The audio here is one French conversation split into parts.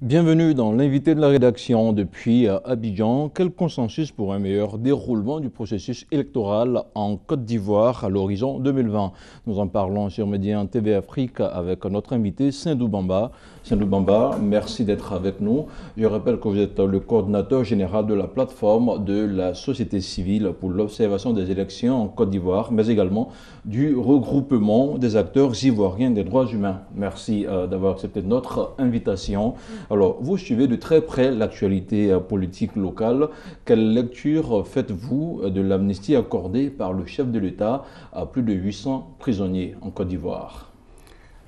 Bienvenue dans l'invité de la rédaction depuis Abidjan. Quel consensus pour un meilleur déroulement du processus électoral en Côte d'Ivoire à l'horizon 2020? Nous en parlons sur Médien TV Afrique avec notre invité Sindou Bamba. Sindou Bamba, merci d'être avec nous. Je rappelle que vous êtes le coordinateur général de la plateforme de la société civile pour l'observation des élections en Côte d'Ivoire, mais également du regroupement des acteurs ivoiriens des droits humains. Merci d'avoir accepté notre invitation. Alors, vous suivez de très près l'actualité politique locale. Quelle lecture faites-vous de l'amnistie accordée par le chef de l'État à plus de 800 prisonniers en Côte d'Ivoire?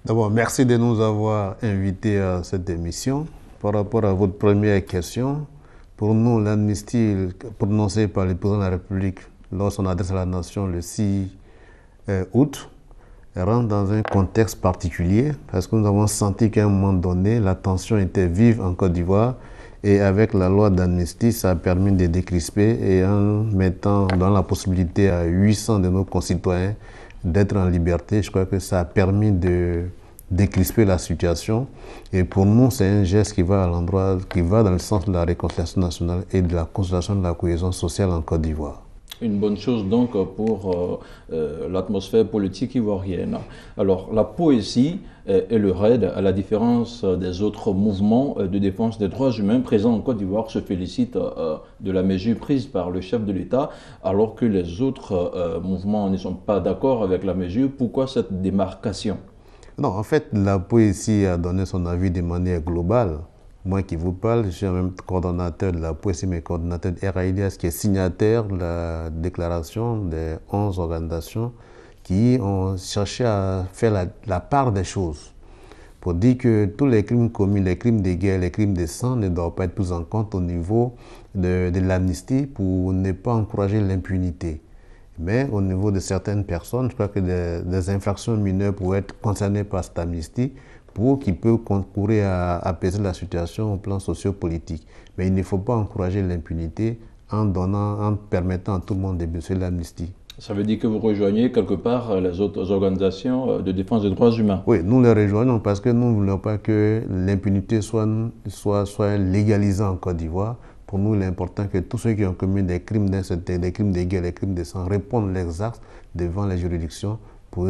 D'abord, merci de nous avoir invités à cette émission. Par rapport à votre première question, pour nous, l'amnistie prononcée par le président de la République lors de son adresse à la nation le 6 août rentre dans un contexte particulier parce que nous avons senti qu'à un moment donné, la tension était vive en Côte d'Ivoire et avec la loi d'amnistie, ça a permis de décrisper et en mettant dans la possibilité à 800 de nos concitoyens d'être en liberté, je crois que ça a permis de décrisper la situation et pour nous, c'est un geste qui va à l'endroit, qui va dans le sens de la réconciliation nationale et de la consolidation de la cohésion sociale en Côte d'Ivoire. Une bonne chose donc pour l'atmosphère politique ivoirienne. Alors la poésie et le RAID, à la différence des autres mouvements de défense des droits humains présents en Côte d'Ivoire, se félicitent de la mesure prise par le chef de l'État, alors que les autres mouvements ne sont pas d'accord avec la mesure. Pourquoi cette démarcation? Non, en fait, la poésie a donné son avis de manière globale. Moi qui vous parle, je suis même coordonnateur de la poésie, mais coordonnateur de RAIDS qui est signataire de la déclaration des 11 organisations qui ont cherché à faire la part des choses pour dire que tous les crimes commis, les crimes de guerre, les crimes de sang ne doivent pas être pris en compte au niveau de l'amnistie pour ne pas encourager l'impunité. Mais au niveau de certaines personnes, je crois que des infractions mineures pourraient être concernées par cette amnistie pour qu'il peut concourir à apaiser la situation au plan sociopolitique. Mais il ne faut pas encourager l'impunité en permettant à tout le monde de bénéficier de l'amnistie. Ça veut dire que vous rejoignez quelque part les autres organisations de défense des droits humains? Oui, nous les rejoignons parce que nous ne voulons pas que l'impunité soit légalisée en Côte d'Ivoire. Pour nous, il est important que tous ceux qui ont commis des crimes d'insécurité, des crimes de guerre, des crimes de sang répondent leurs actes devant les juridictions.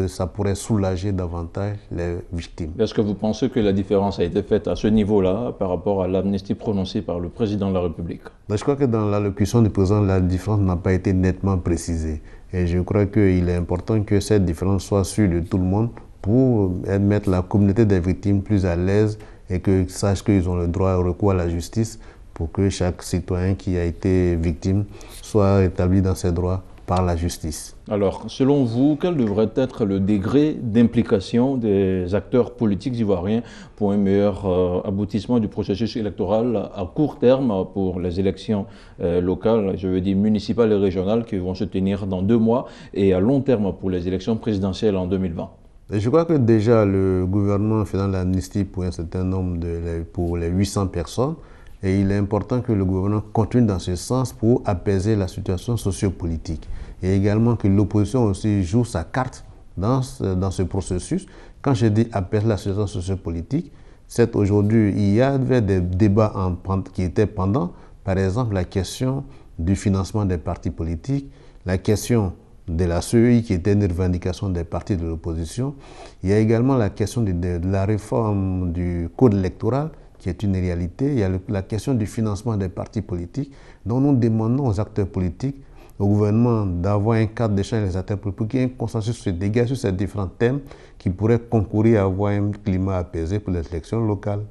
Ça pourrait soulager davantage les victimes. Est-ce que vous pensez que la différence a été faite à ce niveau-là par rapport à l'amnistie prononcée par le président de la République? Je crois que dans l'allocution du président, la différence n'a pas été nettement précisée. Et je crois qu'il est important que cette différence soit sûre de tout le monde pour mettre la communauté des victimes plus à l'aise et qu'ils sachent qu'ils ont le droit au recours à la justice pour que chaque citoyen qui a été victime soit établi dans ses droits par la justice. Alors, selon vous, quel devrait être le degré d'implication des acteurs politiques ivoiriens pour un meilleur aboutissement du processus électoral à court terme pour les élections locales, je veux dire municipales et régionales qui vont se tenir dans 2 mois, et à long terme pour les élections présidentielles en 2020? Je crois que déjà le gouvernement faisant l'amnistie pour un certain nombre pour les 800 personnes, et il est important que le gouvernement continue dans ce sens pour apaiser la situation sociopolitique. Et également que l'opposition aussi joue sa carte dans ce processus. Quand je dis apaiser la situation sociopolitique, c'est aujourd'hui, il y avait des débats qui étaient pendants. Par exemple, la question du financement des partis politiques, la question de la CEI qui était une revendication des partis de l'opposition. Il y a également la question de la réforme du code électoral qui est une réalité. Il y a la question du financement des partis politiques. Donc nous demandons aux acteurs politiques, au gouvernement d'avoir un cadre d'échange avec les acteurs politiques pour qu'il y ait un consensus se dégage sur ces différents thèmes qui pourraient concourir à avoir un climat apaisé pour les élections locales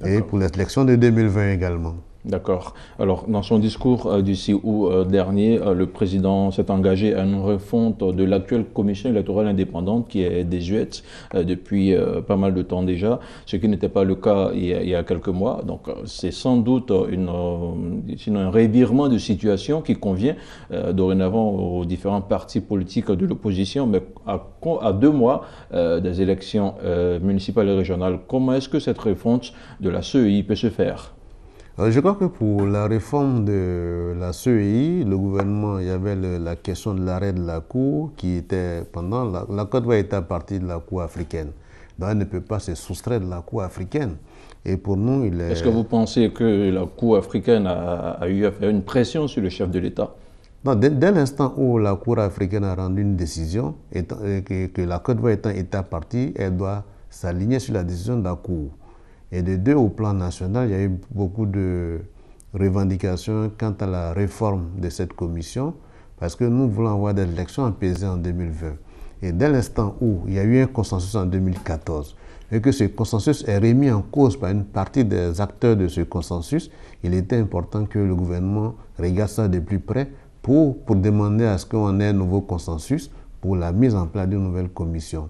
et pour les élections de 2020 également. D'accord. Alors, dans son discours du 6 août dernier, le président s'est engagé à une refonte de l'actuelle commission électorale indépendante qui est désuète depuis pas mal de temps déjà, ce qui n'était pas le cas il y a quelques mois. Donc, c'est sans doute sinon un revirement de situation qui convient dorénavant aux différents partis politiques de l'opposition, mais à 2 mois des élections municipales et régionales, comment est-ce que cette refonte de la CEI peut se faire? Je crois que pour la réforme de la CEI, le gouvernement, il y avait la question de l'arrêt de la Cour qui était pendant. La Côte d'Ivoire était partie de la Cour africaine. Donc elle ne peut pas se soustraire de la Cour africaine. Et pour nous, il est... Est-ce que vous pensez que la Cour africaine a eu à faire une pression sur le chef de l'État? Non, dès l'instant où la Cour africaine a rendu une décision, que la Côte d'Ivoire étant État partie, elle doit s'aligner sur la décision de la Cour. Et de deux, au plan national, il y a eu beaucoup de revendications quant à la réforme de cette commission, parce que nous voulons avoir des élections apaisées en 2020. Et dès l'instant où il y a eu un consensus en 2014, et que ce consensus est remis en cause par une partie des acteurs de ce consensus, il était important que le gouvernement regarde ça de plus près pour demander à ce qu'on ait un nouveau consensus pour la mise en place d'une nouvelle commission.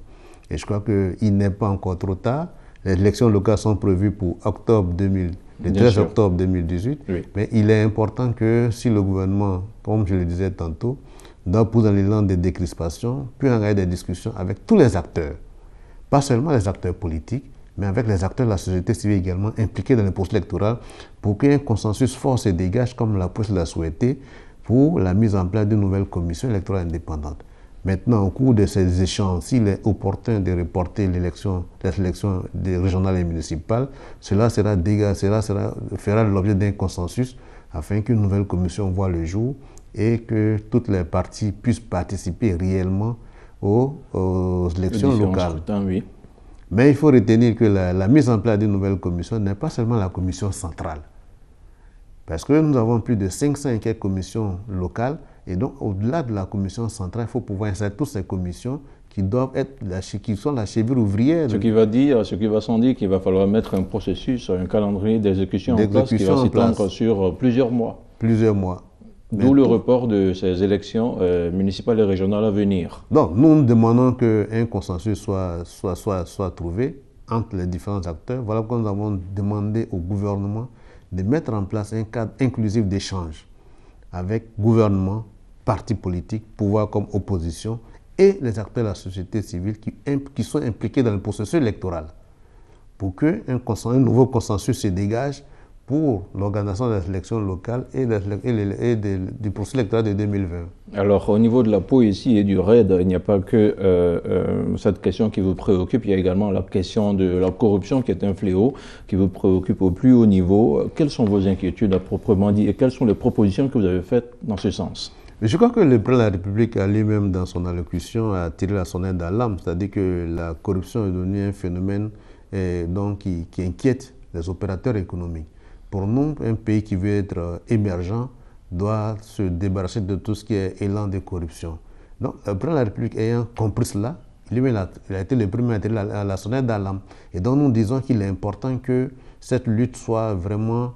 Et je crois qu'il n'est pas encore trop tard. Les élections locales sont prévues pour le 13 octobre 2018. Oui. Mais il est important que si le gouvernement, comme je le disais tantôt, doit pousser dans l'élan de décrispation, puis engager des discussions avec tous les acteurs. Pas seulement les acteurs politiques, mais avec les acteurs de la société civile également impliqués dans le processus électoral pour qu'un consensus fort se dégage, comme la presse l'a souhaité, pour la mise en place d'une nouvelle commission électorale indépendante. Maintenant, au cours de ces échanges, s'il est opportun de reporter les élections régionales et municipales, cela fera l'objet d'un consensus afin qu'une nouvelle commission voie le jour et que toutes les parties puissent participer réellement aux élections locales. Oui. Mais il faut retenir que la mise en place d'une nouvelle commission n'est pas seulement la commission centrale. Parce que nous avons plus de 500 et quelques commissions locales, et donc au-delà de la commission centrale, il faut pouvoir insérer toutes ces commissions qui doivent être qui sont la cheville ouvrière. Ce qui va sans dire qu'il va falloir mettre un processus, un calendrier d'exécution en place qui va s'étendre sur plusieurs mois. Plusieurs mois. D'où le report de ces élections municipales et régionales à venir. Donc nous demandons qu'un consensus soit trouvé entre les différents acteurs. Voilà pourquoi nous avons demandé au gouvernement de mettre en place un cadre inclusif d'échange avec gouvernement, partis politiques, pouvoir comme opposition et les acteurs de la société civile qui sont impliqués dans le processus électoral pour qu'un nouveau consensus se dégage pour l'organisation des élections locales et du processus électoral de 2020. Alors, au niveau de la poésie et du RAID, il n'y a pas que cette question qui vous préoccupe, il y a également la question de la corruption qui est un fléau qui vous préoccupe au plus haut niveau. Quelles sont vos inquiétudes à proprement dit et quelles sont les propositions que vous avez faites dans ce sens? Je crois que le président de la République a lui-même, dans son allocution, a tiré la sonnette d'alarme, c'est-à-dire que la corruption est devenue un phénomène qui inquiète les opérateurs économiques. Pour nous, un pays qui veut être émergent doit se débarrasser de tout ce qui est élan de corruption. Donc, le président de la République ayant compris cela, il a été le premier à tirer la sonnette d'alarme. Et donc, nous disons qu'il est important que cette lutte soit vraiment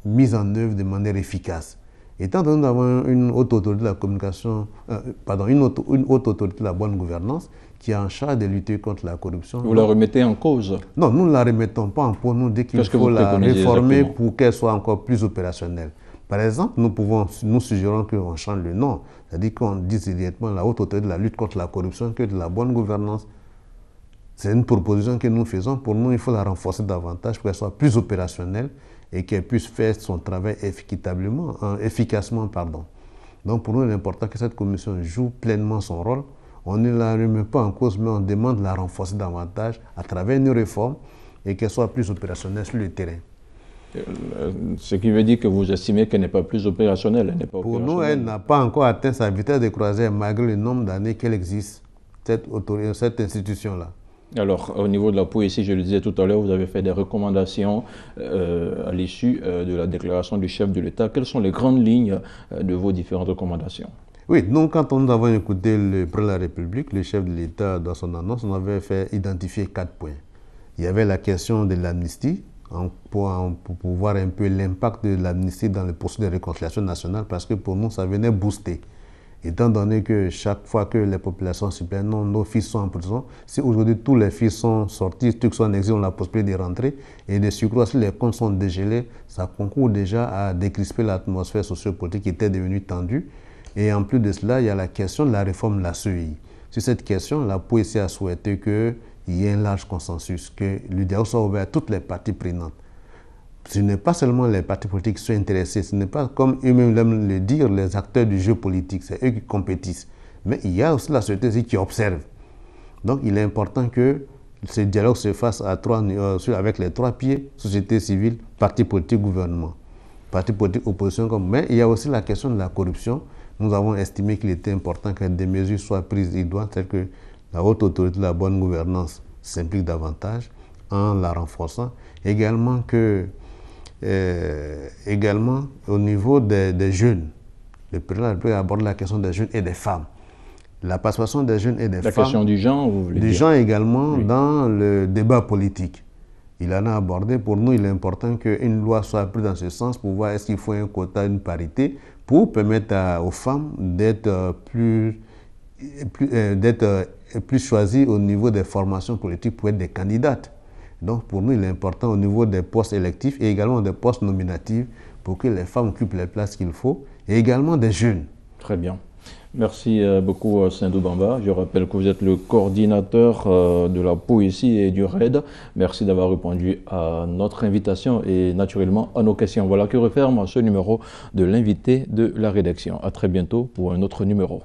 mise en œuvre de manière efficace. Étant donné que nous avons une haute autorité de la communication, une haute autorité de la bonne gouvernance qui est en charge de lutter contre la corruption. Vous la remettez en cause? Non, nous ne la remettons pas en cause. Nous disons qu'il faut la réformer pour qu'elle soit encore plus opérationnelle. Par exemple, nous suggérons qu'on change le nom. C'est-à-dire qu'on dise directement la haute autorité de la lutte contre la corruption que de la bonne gouvernance. C'est une proposition que nous faisons. Pour nous, il faut la renforcer davantage pour qu'elle soit plus opérationnelle et qu'elle puisse faire son travail efficacement. Donc pour nous, il est important que cette commission joue pleinement son rôle. On ne la remet pas en cause, mais on demande de la renforcer davantage à travers une réforme et qu'elle soit plus opérationnelle sur le terrain. Ce qui veut dire que vous estimez qu'elle n'est pas plus opérationnelle. Pour nous, elle n'a pas encore atteint sa vitesse de croisière malgré le nombre d'années qu'elle existe, cette institution-là. Alors, au niveau de la poésie, je le disais tout à l'heure, vous avez fait des recommandations à l'issue de la déclaration du chef de l'État. Quelles sont les grandes lignes de vos différentes recommandations? Oui, donc quand nous avons écouté le président de la République, le chef de l'État, dans son annonce, on avait fait identifier 4 points. Il y avait la question de l'amnistie, pour voir un peu l'impact de l'amnistie dans le processus de réconciliation nationale, parce que pour nous, ça venait booster. Étant donné que chaque fois que les populations se plaignent, non, nos fils sont en prison, si aujourd'hui tous les fils sont sortis, ceux qui sont en exil ont la possibilité de rentrer, et de surcroît, si les comptes sont dégelés, ça concourt déjà à décrisper l'atmosphère sociopolitique qui était devenue tendue. Et en plus de cela, il y a la question de la réforme de la CEI. Sur cette question, la poésie a souhaité qu'il y ait un large consensus, que le dialogue soit ouvert à toutes les parties prenantes. Ce n'est pas seulement les partis politiques qui sont intéressés, ce n'est pas comme eux-mêmes aiment le dire, les acteurs du jeu politique, c'est eux qui compétissent. Mais il y a aussi la société civile qui observe. Donc il est important que ce dialogue se fasse avec les trois pieds, société civile, parti politique, gouvernement. Parti politique, opposition, mais il y a aussi la question de la corruption. Nous avons estimé qu'il était important que des mesures soient prises idoines, telles que la haute autorité de la bonne gouvernance s'implique davantage en la renforçant. Également au niveau des jeunes, le président peut aborder la question des jeunes et des femmes. La participation des jeunes et des femmes. La question du genre, vous voulez dire? Du genre également, oui, dans le débat politique. Il en a abordé. Pour nous, il est important qu'une loi soit prise dans ce sens pour voir est-ce qu'il faut un quota, une parité, pour permettre aux femmes d'être plus choisies au niveau des formations politiques pour être des candidates. Donc pour nous, il est important au niveau des postes électifs et également des postes nominatifs pour que les femmes occupent les places qu'il faut et également des jeunes. Très bien. Merci beaucoup Sindou Bamba. Je rappelle que vous êtes le coordinateur de la poésie et du RAID. Merci d'avoir répondu à notre invitation et naturellement à nos questions. Voilà que referme ce numéro de l'invité de la rédaction. À très bientôt pour un autre numéro.